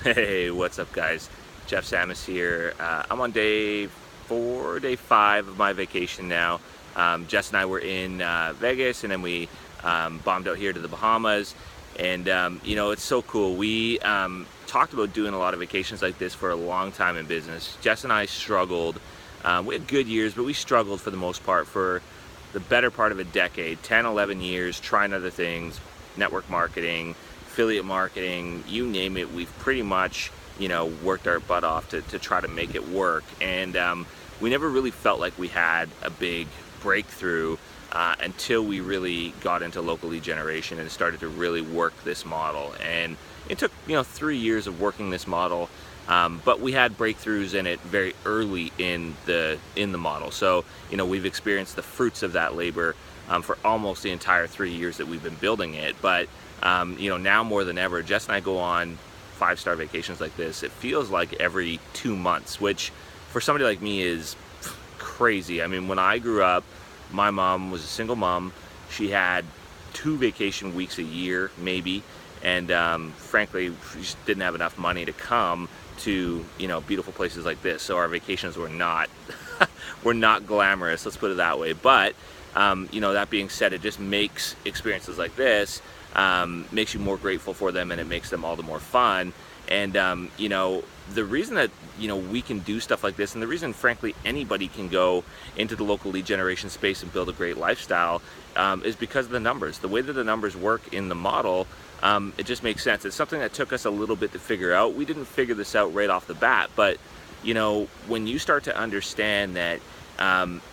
Hey, what's up, guys? Jeff Samus here. I'm on day 5 of my vacation now. Jess and I were in Vegas, and then we bombed out here to the Bahamas. And it's so cool. We talked about doing a lot of vacations like this for a long time in business. Jess and I struggled. We had good years, but we struggled for the most part for the better part of a decade, 10, 11 years, trying other things, network marketing, affiliate marketing, you name it. We've pretty much, worked our butt off to try to make it work. And we never really felt like we had a big breakthrough until we really got into local lead generation and started to really work this model. And it took, 3 years of working this model. But we had breakthroughs in it very early in the model. So, we've experienced the fruits of that labor for almost the entire 3 years that we've been building it. But now more than ever, Jess and I go on 5-star vacations like this. It feels like every 2 months, which for somebody like me is crazy. I mean, when I grew up, my mom was a single mom. She had 2 vacation weeks a year, maybe. And frankly, we just didn't have enough money to come to beautiful places like this. So our vacations were not were not glamorous. Let's put it that way. But that being said, it just makes experiences like this makes you more grateful for them, and it makes them all the more fun. And the reason that we can do stuff like this, and the reason frankly anybody can go into the local lead generation space and build a great lifestyle, is because of the numbers. The way that the numbers work in the model, it just makes sense. It's something that took us a little bit to figure out. We didn't figure this out right off the bat, but when you start to understand that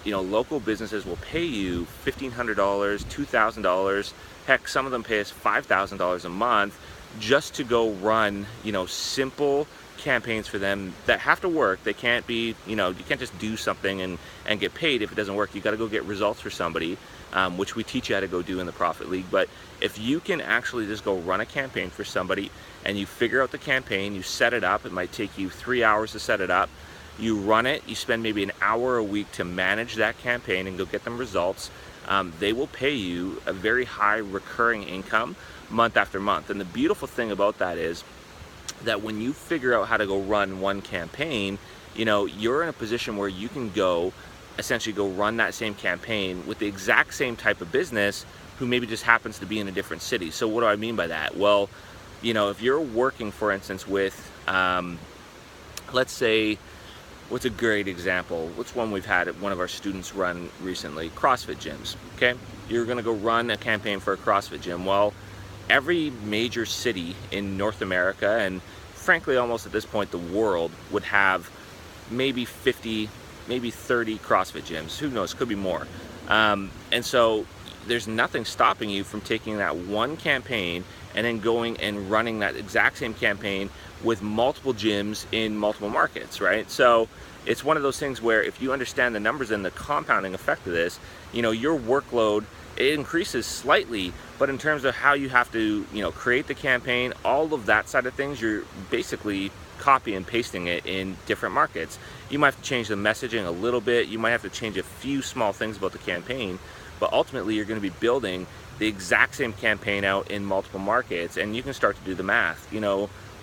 local businesses will pay you $1,500, $2,000, heck, some of them pay us $5,000 a month just to go run, simple campaigns for them that have to work. They can't be, you can't just do something and get paid if it doesn't work. You got to go get results for somebody, which we teach you how to go do in the Profit League. But if you can actually just go run a campaign for somebody and you figure out the campaign, you set it up, it might take you 3 hours to set it up. You run it, you spend maybe an hour a week to manage that campaign and go get them results. They will pay you a very high recurring income month after month. And the beautiful thing about that is that when you figure out how to go run one campaign, you're in a position where you can essentially go run that same campaign with the exact same type of business who maybe just happens to be in a different city. So what do I mean by that? Well, if you're working, for instance, with, let's say, what's a great example? What's one we've had one of our students run recently? CrossFit gyms, okay? You're gonna go run a campaign for a CrossFit gym. Well, every major city in North America, and frankly almost at this point the world, would have maybe 50, maybe 30 CrossFit gyms. Who knows, could be more. And so there's nothing stopping you from taking that one campaign and then going and running that exact same campaign with multiple gyms in multiple markets, right? So it's one of those things where if you understand the numbers and the compounding effect of this, your workload, it increases slightly, but in terms of how you have to, create the campaign, all of that side of things, you're basically copy and pasting it in different markets. You might have to change the messaging a little bit. You might have to change a few small things about the campaign, but ultimately you're going to be building the exact same campaign out in multiple markets, and you can start to do the math.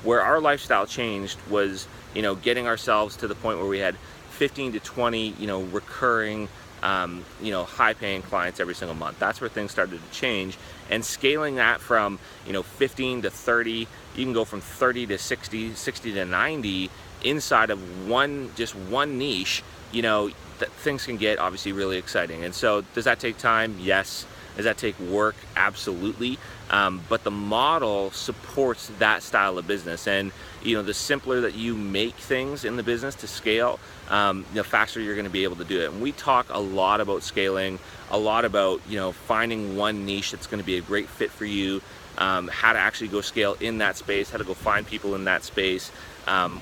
Where our lifestyle changed was, getting ourselves to the point where we had 15 to 20, recurring, high-paying clients every single month. That's where things started to change, and scaling that from, 15 to 30, you can go from 30 to 60, 60 to 90 inside of just one niche. Things can get obviously really exciting. And so, does that take time? Yes. Does that take work? Absolutely. But the model supports that style of business. And, the simpler that you make things in the business to scale, the faster you're going to be able to do it. And we talk a lot about scaling, a lot about, finding one niche that's going to be a great fit for you, how to actually go scale in that space, how to go find people in that space,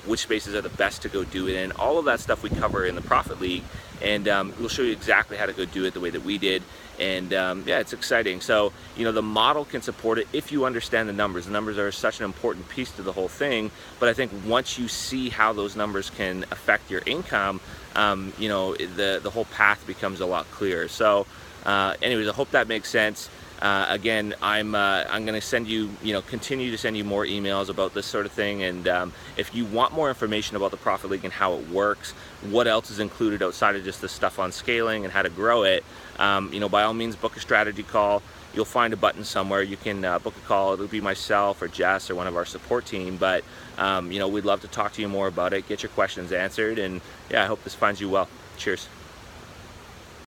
which spaces are the best to go do it in. All of that stuff we cover in the Profit League, and we'll show you exactly how to go do it the way that we did. And yeah, it's exciting. So the model can support it if you understand the numbers. The numbers are such an important piece to the whole thing, but I think once you see how those numbers can affect your income, the whole path becomes a lot clearer. So anyways, I hope that makes sense. Again, I'm going to send you, continue to send you more emails about this sort of thing. And if you want more information about the Profit League and how it works, what else is included outside of just the stuff on scaling and how to grow it, by all means, book a strategy call. You'll find a button somewhere. You can book a call. It'll be myself or Jess or one of our support team. But we'd love to talk to you more about it, get your questions answered, and yeah, I hope this finds you well. Cheers.